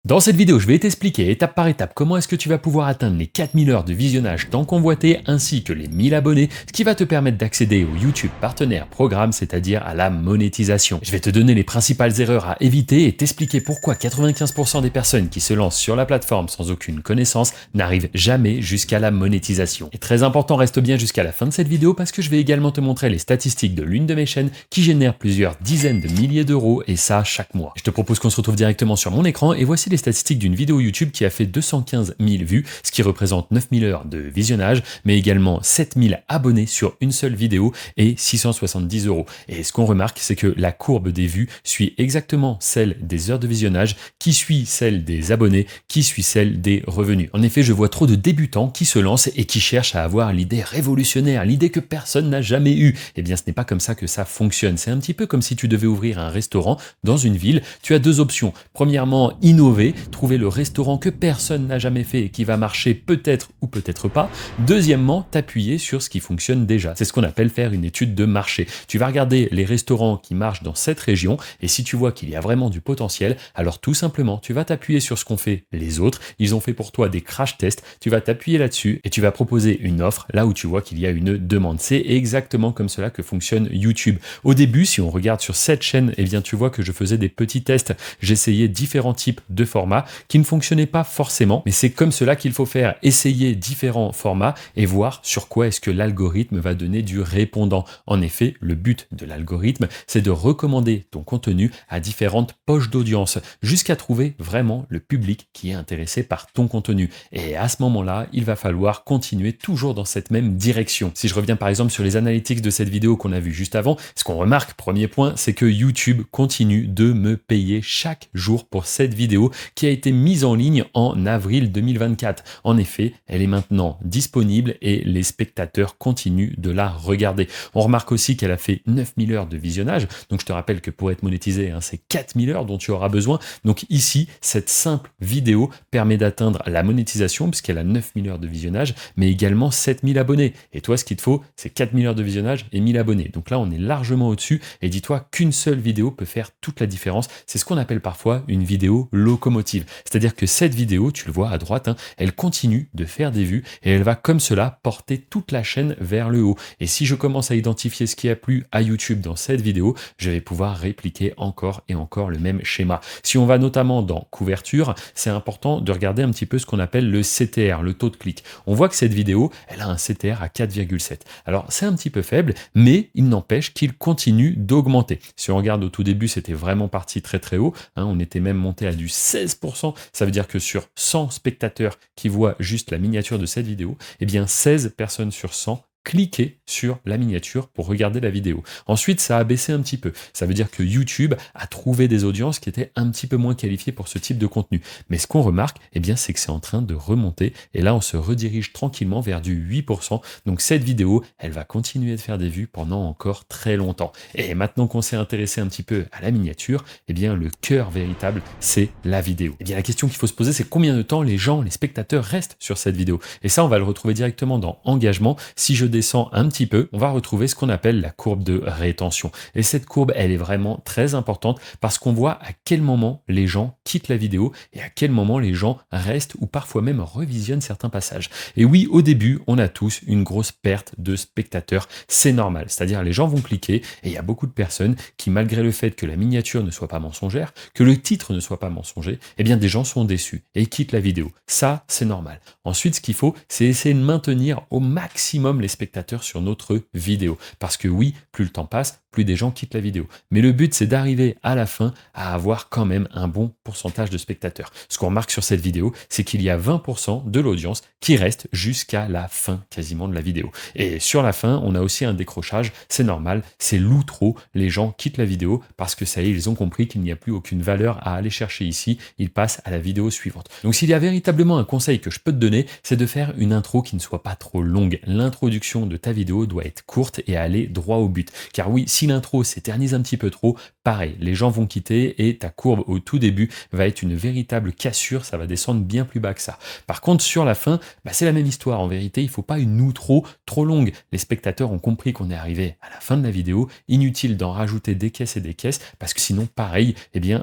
Dans cette vidéo, je vais t'expliquer étape par étape comment est-ce que tu vas pouvoir atteindre les 4000 heures de visionnage tant convoité ainsi que les 1000 abonnés, ce qui va te permettre d'accéder au YouTube Partenaire Programme, c'est-à-dire à la monétisation. Je vais te donner les principales erreurs à éviter et t'expliquer pourquoi 95% des personnes qui se lancent sur la plateforme sans aucune connaissance n'arrivent jamais jusqu'à la monétisation. Et très important, reste bien jusqu'à la fin de cette vidéo parce que je vais également te montrer les statistiques de l'une de mes chaînes qui génère plusieurs dizaines de milliers d'euros et ça chaque mois. Je te propose qu'on se retrouve directement sur mon écran et voici les statistiques d'une vidéo YouTube qui a fait 215 000 vues, ce qui représente 9000 heures de visionnage, mais également 7000 abonnés sur une seule vidéo et 670 euros. Et ce qu'on remarque, c'est que la courbe des vues suit exactement celle des heures de visionnage, qui suit celle des abonnés, qui suit celle des revenus. En effet, je vois trop de débutants qui se lancent et qui cherchent à avoir l'idée révolutionnaire, l'idée que personne n'a jamais eue. Eh bien, ce n'est pas comme ça que ça fonctionne. C'est un petit peu comme si tu devais ouvrir un restaurant dans une ville. Tu as deux options. Premièrement, innover, trouver le restaurant que personne n'a jamais fait et qui va marcher peut-être ou peut-être pas. Deuxièmement, t'appuyer sur ce qui fonctionne déjà. C'est ce qu'on appelle faire une étude de marché. Tu vas regarder les restaurants qui marchent dans cette région et si tu vois qu'il y a vraiment du potentiel, alors tout simplement, tu vas t'appuyer sur ce qu'ont fait les autres. Ils ont fait pour toi des crash tests. Tu vas t'appuyer là-dessus et tu vas proposer une offre là où tu vois qu'il y a une demande. C'est exactement comme cela que fonctionne YouTube. Au début, si on regarde sur cette chaîne, eh bien, tu vois que je faisais des petits tests. J'essayais différents types de formats qui ne fonctionnaient pas forcément, mais c'est comme cela qu'il faut faire, essayer différents formats et voir sur quoi est-ce que l'algorithme va donner du répondant. En effet, le but de l'algorithme, c'est de recommander ton contenu à différentes poches d'audience jusqu'à trouver vraiment le public qui est intéressé par ton contenu. Et à ce moment-là, il va falloir continuer toujours dans cette même direction. Si je reviens par exemple sur les analytics de cette vidéo qu'on a vue juste avant, ce qu'on remarque, premier point, c'est que YouTube continue de me payer chaque jour pour cette vidéo qui a été mise en ligne en avril 2024. En effet, elle est maintenant disponible et les spectateurs continuent de la regarder. On remarque aussi qu'elle a fait 9000 heures de visionnage. Donc je te rappelle que pour être monétisé, c'est 4000 heures dont tu auras besoin. Donc ici, cette simple vidéo permet d'atteindre la monétisation puisqu'elle a 9000 heures de visionnage, mais également 7000 abonnés. Et toi, ce qu'il te faut, c'est 4000 heures de visionnage et 1000 abonnés. Donc là, on est largement au-dessus et dis-toi qu'une seule vidéo peut faire toute la différence. C'est ce qu'on appelle parfois une vidéo locomotive. C'est-à-dire que cette vidéo, tu le vois à droite, elle continue de faire des vues et elle va comme cela porter toute la chaîne vers le haut. Et si je commence à identifier ce qui a plu à YouTube dans cette vidéo, je vais pouvoir répliquer encore et encore le même schéma. Si on va notamment dans couverture, c'est important de regarder un petit peu ce qu'on appelle le CTR, le taux de clic. On voit que cette vidéo, elle a un CTR à 4,7. Alors c'est un petit peu faible, mais il n'empêche qu'il continue d'augmenter. Si on regarde au tout début, c'était vraiment parti très très haut. On était même monté à du 16%. Ça veut dire que sur 100 spectateurs qui voient juste la miniature de cette vidéo, eh bien 16 personnes sur 100 cliquez sur la miniature pour regarder la vidéo. Ensuite, ça a baissé un petit peu. Ça veut dire que YouTube a trouvé des audiences qui étaient un petit peu moins qualifiées pour ce type de contenu. Mais ce qu'on remarque, eh bien, c'est que c'est en train de remonter. Et là, on se redirige tranquillement vers du 8%. Donc, cette vidéo, elle va continuer de faire des vues pendant encore très longtemps. Et maintenant qu'on s'est intéressé un petit peu à la miniature, eh bien, le cœur véritable, c'est la vidéo. Eh bien, la question qu'il faut se poser, c'est combien de temps les gens, les spectateurs restent sur cette vidéo. Et ça, on va le retrouver directement dans engagement. Si je descend un petit peu, on va retrouver ce qu'on appelle la courbe de rétention. Et cette courbe, elle est vraiment très importante parce qu'on voit à quel moment les gens quittent la vidéo et à quel moment les gens restent ou parfois même revisionnent certains passages. Et oui, au début, on a tous une grosse perte de spectateurs. C'est normal. C'est-à-dire, les gens vont cliquer et il y a beaucoup de personnes qui, malgré le fait que la miniature ne soit pas mensongère, que le titre ne soit pas mensonger, eh bien, des gens sont déçus et quittent la vidéo. Ça, c'est normal. Ensuite, ce qu'il faut, c'est essayer de maintenir au maximum les spectateurs sur notre vidéo. Parce que oui, plus le temps passe, plus des gens quittent la vidéo. Mais le but, c'est d'arriver à la fin à avoir quand même un bon pourcentage de spectateurs. Ce qu'on remarque sur cette vidéo, c'est qu'il y a 20% de l'audience qui reste jusqu'à la fin quasiment de la vidéo. Et sur la fin, on a aussi un décrochage, c'est normal, c'est l'outro, les gens quittent la vidéo parce que ça y est, ils ont compris qu'il n'y a plus aucune valeur à aller chercher ici, ils passent à la vidéo suivante. Donc s'il y a véritablement un conseil que je peux te donner, c'est de faire une intro qui ne soit pas trop longue. L'introduction de ta vidéo doit être courte et aller droit au but. Car oui, si l'intro s'éternise un petit peu trop, pareil, les gens vont quitter et ta courbe au tout début va être une véritable cassure, ça va descendre bien plus bas que ça. Par contre, sur la fin, c'est la même histoire. En vérité, il faut pas une outro trop longue. Les spectateurs ont compris qu'on est arrivé à la fin de la vidéo. Inutile d'en rajouter des caisses et des caisses parce que sinon, pareil,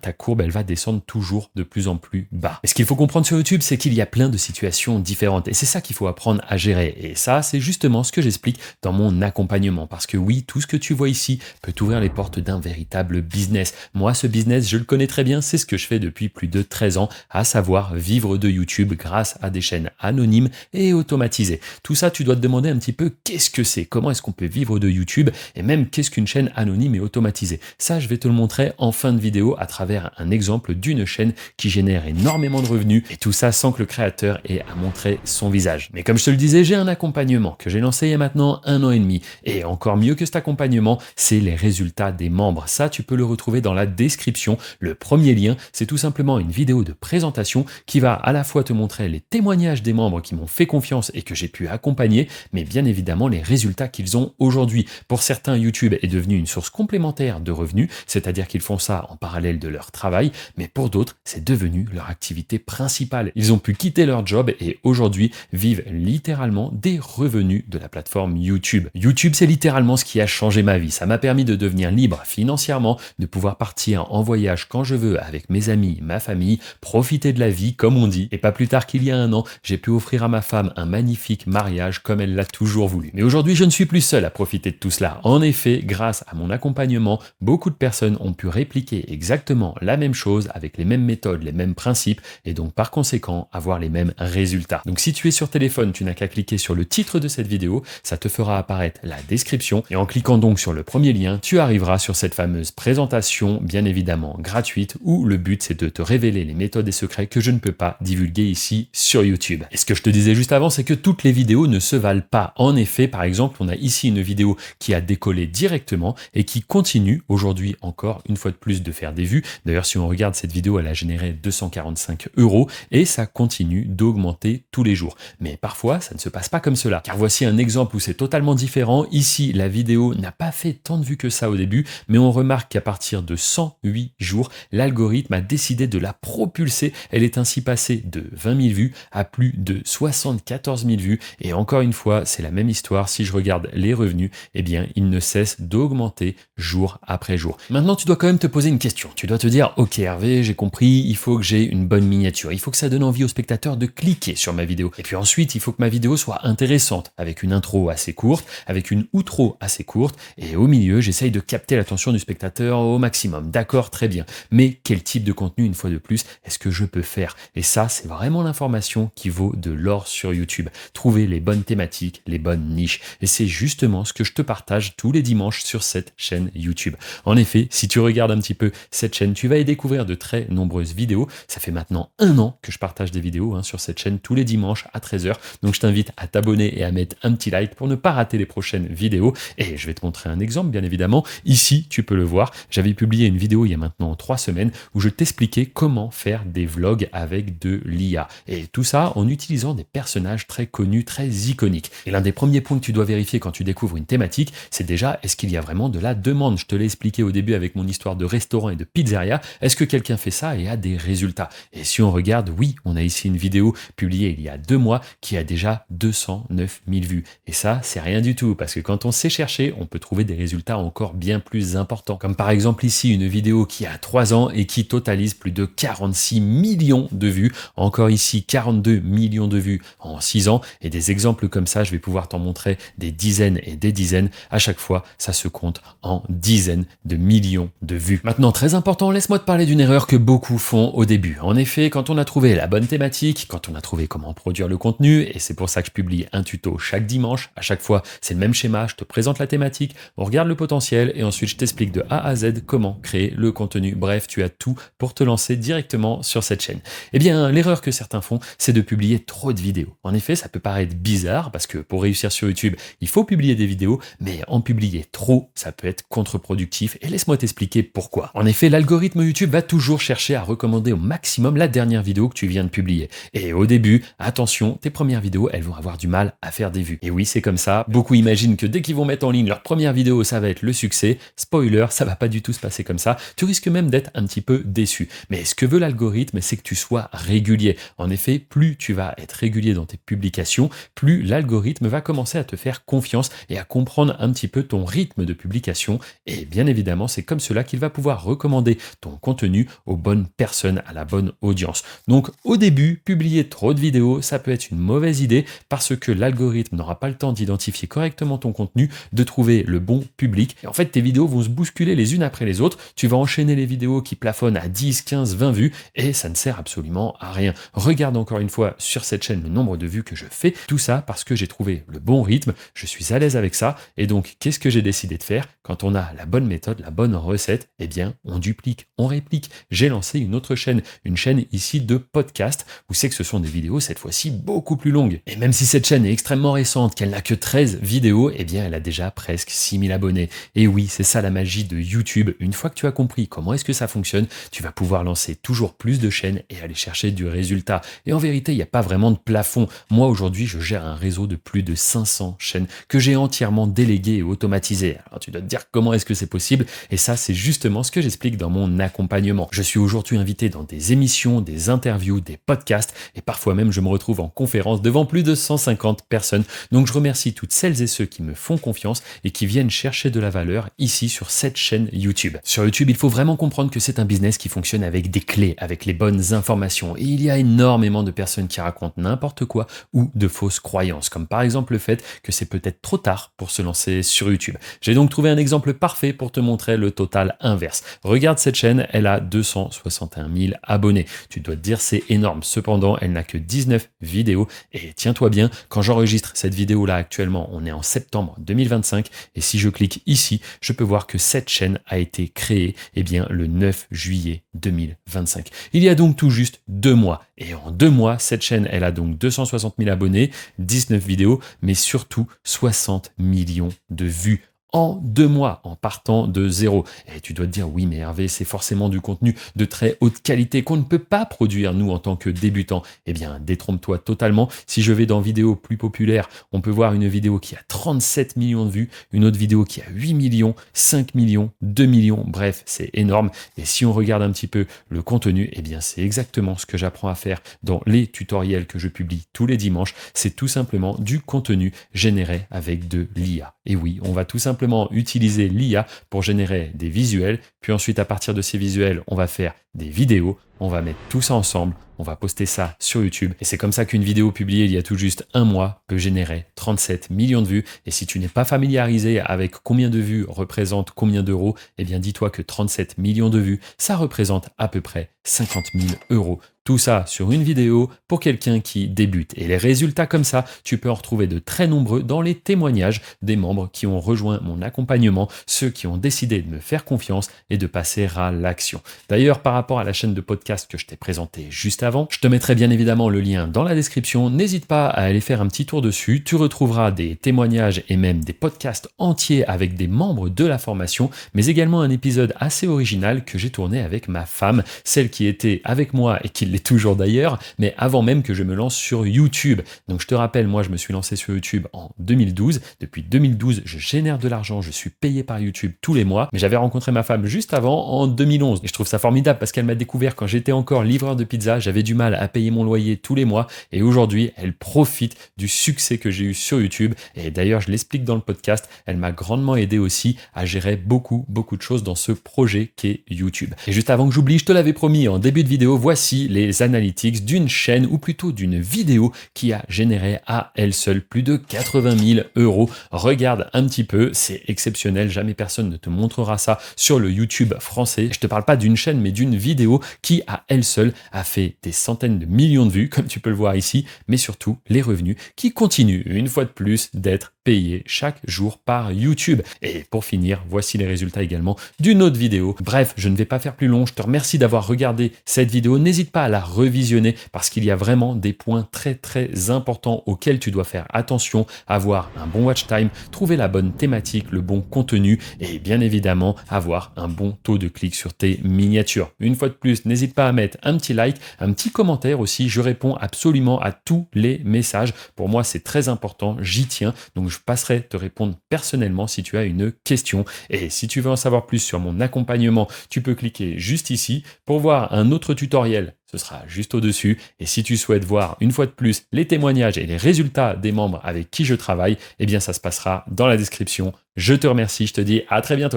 ta courbe, elle va descendre toujours de plus en plus bas. Et ce qu'il faut comprendre sur YouTube, c'est qu'il y a plein de situations différentes et c'est ça qu'il faut apprendre à gérer. Et ça, c'est justement ce que j'explique dans mon accompagnement. Parce que oui, tout ce que tu vois ici peut t'ouvrir les portes d'un véritable business. Moi, ce business, je le connais très bien. C'est ce que je fais depuis plus de 13 ans, à savoir vivre de YouTube grâce à des chaînes anonymes et automatisées. Tout ça, tu dois te demander un petit peu qu'est-ce que c'est, comment est-ce qu'on peut vivre de YouTube et même qu'est-ce qu'une chaîne anonyme et automatisée. Ça, je vais te le montrer en fin de vidéo à travers un exemple d'une chaîne qui génère énormément de revenus et tout ça sans que le créateur ait à montrer son visage. Mais comme je te le disais, j'ai un accompagnement que j'ai lancé il y a maintenant 1 an et demi et encore mieux que cet accompagnement, c'est les résultats des membres. Ça, tu peux le retrouver dans la description. Le premier lien, c'est tout simplement une vidéo de présentation qui va à la fois te montrer les témoignages des membres qui m'ont fait confiance et que j'ai pu accompagner, mais bien évidemment les résultats qu'ils ont aujourd'hui. Pour certains, YouTube est devenu une source complémentaire de revenus, c'est-à-dire qu'ils font ça en parallèle de leur travail, mais pour d'autres, c'est devenu leur activité principale. Ils ont pu quitter leur job et aujourd'hui vivent littéralement des revenus de la plateforme YouTube. YouTube, c'est littéralement ce qui a changé ma vie. Ça m'a permis de devenir libre financièrement, de pouvoir partir en voyage quand je veux avec mes amis, ma famille, profiter de la vie comme on dit. Et pas plus tard qu'il y a 1 an, j'ai pu offrir à ma femme un magnifique mariage comme elle l'a toujours voulu. Mais aujourd'hui, je ne suis plus seul à profiter de tout cela. En effet, grâce à mon accompagnement, beaucoup de personnes ont pu répliquer exactement la même chose avec les mêmes méthodes, les mêmes principes et donc par conséquent avoir les mêmes résultats. Donc si tu es sur téléphone, tu n'as qu'à cliquer sur le titre de cette vidéo, ça te fera apparaître la description et en cliquant donc sur le premier lien, tu arriveras sur cette fameuse présentation, bien évidemment gratuite, où le but c'est de te révéler les méthodes et secrets que je ne peux pas divulguer ici sur YouTube. Et ce que je te disais juste avant, c'est que toutes les vidéos ne se valent pas. En effet, par exemple, on a ici une vidéo qui a décollé directement et qui continue aujourd'hui encore une fois de plus de faire des vues. D'ailleurs, si on regarde cette vidéo, elle a généré 245 € et ça continue d'augmenter tous les jours. Mais parfois, ça ne se passe pas comme cela. Car voici un exemple où c'est totalement différent. Ici, la vidéo n'a pas fait tant de vues que ça au début, mais on remarque qu'à partir de 108 jours, l'algorithme a décidé de la propulser. Elle est ainsi passée de 20 000 vues à plus de 74 000 vues. Et encore une fois, c'est la même histoire. Si je regarde les revenus, ils ne cessent d'augmenter jour après jour. Maintenant, tu dois quand même te poser une question. Tu dois te dire, ok Hervé, j'ai compris, il faut que j'ai une bonne miniature. Il faut que ça donne envie aux spectateurs de cliquer sur ma vidéo. Et puis ensuite, il faut que ma vidéo soit intéressante, avec une intro assez courte, avec une outro assez courte. Et au milieu, j'essaye de capter l'attention du spectateur au maximum. D'accord, très bien. Mais quel type de contenu, une fois de plus, est-ce que je peux faire? Et ça, c'est vraiment l'information qui vaut de l'or sur YouTube. Trouver les bonnes thématiques, les bonnes niches. Et c'est justement ce que je te partage tous les dimanches sur cette chaîne YouTube. En effet, si tu regardes un petit peu cette chaîne, tu vas y découvrir de très nombreuses vidéos. Ça fait maintenant 1 an que je partage des vidéos sur cette chaîne tous les dimanches à 13h. Donc je t'invite à t'abonner et à mettre un petit like pour ne pas rater les prochaines vidéos. Et je vais te montrer un exemple, bien évidemment. Ici, tu peux le voir. J'avais publié une vidéo il y a maintenant 3 semaines où je t'expliquais comment faire des vlogs avec de l'IA. Et tout ça en utilisant des personnages très connus, très iconiques. Et l'un des premiers points que tu dois vérifier quand tu découvres une thématique, c'est déjà est-ce qu'il y a vraiment de la demande. Je te l'ai expliqué au début avec mon histoire de restaurant et de pizzeria. Est-ce que quelqu'un fait ça et a des résultats? Et si on regarde, oui, on a ici une vidéo publiée il y a 2 mois qui a déjà 209 000 vues. Et ça, c'est rien du tout parce que quand on sait chercher, on peut trouver des résultats encore bien plus importants. Comme par exemple ici une vidéo qui a 3 ans et qui totalise plus de 46 millions de vues. Encore ici 42 millions de vues en 6 ans. Et des exemples comme ça, je vais pouvoir t'en montrer des dizaines et des dizaines. À chaque fois, ça se compte en dizaines de millions de vues. Maintenant, très important, laisse-moi te parler d'une erreur que beaucoup font au début. En effet, quand on a trouvé la bonne thématique, quand on a trouvé comment produire le contenu, et c'est pour ça que je publie un tuto chaque dimanche, à chaque fois, c'est le même schéma, je te présente la thématique, on regarde le potentiel et ensuite je t'explique de A à Z comment créer le contenu. Bref, tu as tout pour te lancer directement sur cette chaîne. Eh bien, l'erreur que certains font, c'est de publier trop de vidéos. En effet, ça peut paraître bizarre parce que pour réussir sur YouTube, il faut publier des vidéos, mais en publier trop, ça peut être contre-productif et laisse-moi t'expliquer pourquoi. En effet, l'algorithme YouTube va toujours chercher à recommander au maximum la dernière vidéo que tu viens de publier. Et au début, attention, tes premières vidéos, elles vont avoir du mal à faire des vues. Et oui, c'est comme ça. Beaucoup imaginent que dès qu'ils vont mettre en ligne leur première vidéo, ça va être le succès. Spoiler, ça va pas du tout se passer comme ça. Tu risques même d'être un petit peu déçu. Mais ce que veut l'algorithme, c'est que tu sois régulier. En effet, plus tu vas être régulier dans tes publications, plus l'algorithme va commencer à te faire confiance et à comprendre un petit peu ton rythme de publication. Et bien évidemment, c'est comme cela qu'il va pouvoir recommander ton contenu aux bonnes personnes, à la bonne audience. Donc au début, publier trop de vidéos, ça peut être une mauvaise idée parce que l'algorithme n'aura pas le temps d'identifier correctement ton contenu, de trouver le bon public. Et en fait, tes vidéos vont se bousculer les unes après les autres. Tu vas enchaîner les vidéos qui plafonnent à 10, 15, 20 vues et ça ne sert absolument à rien. Regarde encore une fois sur cette chaîne le nombre de vues que je fais. Tout ça parce que j'ai trouvé le bon rythme, je suis à l'aise avec ça. Et donc, qu'est-ce que j'ai décidé de faire? Quand on a la bonne méthode, la bonne recette, eh bien, on duplique, on réplique. J'ai lancé une autre chaîne, une chaîne ici de podcast, où c'est que ce sont des vidéos cette fois-ci beaucoup plus longues. Et même si cette chaîne est extrêmement récente, qu'elle n'a que 13 vidéos, eh bien, elle a déjà presque 6000 abonnés. Et oui, c'est ça la magie de YouTube. Une fois que tu as compris comment est-ce que ça fonctionne, tu vas pouvoir lancer toujours plus de chaînes et aller chercher du résultat. Et en vérité, il n'y a pas vraiment de plafond. Moi, aujourd'hui, je gère un réseau de plus de 500 chaînes que j'ai entièrement déléguées et automatisées. Alors, tu dois te dire comment est-ce que c'est possible? Et ça, c'est justement ce que j'explique dans mon accompagnement. Je suis aujourd'hui invité dans des émissions, des interviews, des podcasts et parfois même je me retrouve en conférence devant plus de 150 personnes. Donc je remercie toutes celles et ceux qui me font confiance et qui viennent chercher de la valeur ici sur cette chaîne YouTube. Sur YouTube, il faut vraiment comprendre que c'est un business qui fonctionne avec des clés, avec les bonnes informations. Et il y a énormément de personnes qui racontent n'importe quoi ou de fausses croyances, comme par exemple le fait que c'est peut-être trop tard pour se lancer sur YouTube. J'ai donc trouvé un exemple parfait pour te montrer le total inverse. Regarde cette chaîne, elle a 261 000 abonnés. Tu dois te dire c'est énorme. Cependant, elle n'a que 19 vidéos. Et tiens-toi bien, quand j'enregistre cette vidéo-là actuellement, on est en septembre 2025. Et si je clique ici, je peux voir que cette chaîne a été créée le 9 juillet 2025. Il y a donc tout juste 2 mois. Et en 2 mois, cette chaîne, elle a donc 260 000 abonnés, 19 vidéos, mais surtout 60 millions de vues en 2 mois, en partant de zéro. Et tu dois te dire, oui, mais Hervé, c'est forcément du contenu de très haute qualité qu'on ne peut pas produire, nous, en tant que débutants. Eh bien, détrompe-toi totalement. Si je vais dans vidéos plus populaires, on peut voir une vidéo qui a 37 millions de vues, une autre vidéo qui a 8 millions, 5 millions, 2 millions, bref, c'est énorme. Et si on regarde un petit peu le contenu, eh bien, c'est exactement ce que j'apprends à faire dans les tutoriels que je publie tous les dimanches. C'est tout simplement du contenu généré avec de l'IA. Et oui, on va tout simplement utiliser l'IA pour générer des visuels, puis ensuite à partir de ces visuels, on va faire des vidéos, on va mettre tout ça ensemble, on va poster ça sur YouTube. Et c'est comme ça qu'une vidéo publiée il y a tout juste 1 mois peut générer 37 millions de vues. Et si tu n'es pas familiarisé avec combien de vues représente combien d'euros, eh bien dis-toi que 37 millions de vues, ça représente à peu près 50 000 euros. Tout ça sur une vidéo pour quelqu'un qui débute. Et les résultats comme ça, tu peux en retrouver de très nombreux dans les témoignages des membres qui ont rejoint mon accompagnement, ceux qui ont décidé de me faire confiance et de passer à l'action. D'ailleurs, par rapport à la chaîne de podcast que je t'ai présentée juste avant, je te mettrai bien évidemment le lien dans la description. N'hésite pas à aller faire un petit tour dessus. Tu retrouveras des témoignages et même des podcasts entiers avec des membres de la formation, mais également un épisode assez original que j'ai tourné avec ma femme, celle qui était avec moi et qui l'est toujours d'ailleurs, mais avant même que je me lance sur YouTube. Donc je te rappelle, moi je me suis lancé sur YouTube en 2012. Depuis 2012, je génère de l'argent, je suis payé par YouTube tous les mois, mais j'avais rencontré ma femme juste avant, en 2011. Et je trouve ça formidable parce qu'elle m'a découvert quand j'étais encore livreur de pizza, j'avais du mal à payer mon loyer tous les mois, et aujourd'hui, elle profite du succès que j'ai eu sur YouTube. Et d'ailleurs, je l'explique dans le podcast, elle m'a grandement aidé aussi à gérer beaucoup de choses dans ce projet qu'est YouTube. Et juste avant que j'oublie, je te l'avais promis en début de vidéo, voici les analytics d'une chaîne, ou plutôt d'une vidéo qui a généré à elle seule plus de 80 000 euros. Regarde un petit peu, c'est exceptionnel, jamais personne ne te montrera ça sur le YouTube français. Je te parle pas d'une chaîne, mais d'une vidéo qui à elle seule a fait des centaines de millions de vues, comme tu peux le voir ici, mais surtout les revenus qui continuent une fois de plus d'être payés chaque jour par YouTube. Et pour finir, voici les résultats également d'une autre vidéo. Bref, je ne vais pas faire plus long, je te remercie d'avoir regardé cette vidéo. N'hésite pas à la revisionner parce qu'il y a vraiment des points très importants auxquels tu dois faire attention, avoir un bon watch time, trouver la bonne thématique, le bon contenu et bien évidemment avoir un bon taux de clic sur tes miniatures. Une fois de plus, n'hésite pas à mettre un petit like, un petit commentaire aussi. Je réponds absolument à tous les messages. Pour moi, c'est très important, j'y tiens. Donc où je passerai te répondre personnellement si tu as une question. Et si tu veux en savoir plus sur mon accompagnement, tu peux cliquer juste ici pour voir un autre tutoriel. Ce sera juste au-dessus. Et si tu souhaites voir une fois de plus les témoignages et les résultats des membres avec qui je travaille, eh bien ça se passera dans la description. Je te remercie, je te dis à très bientôt.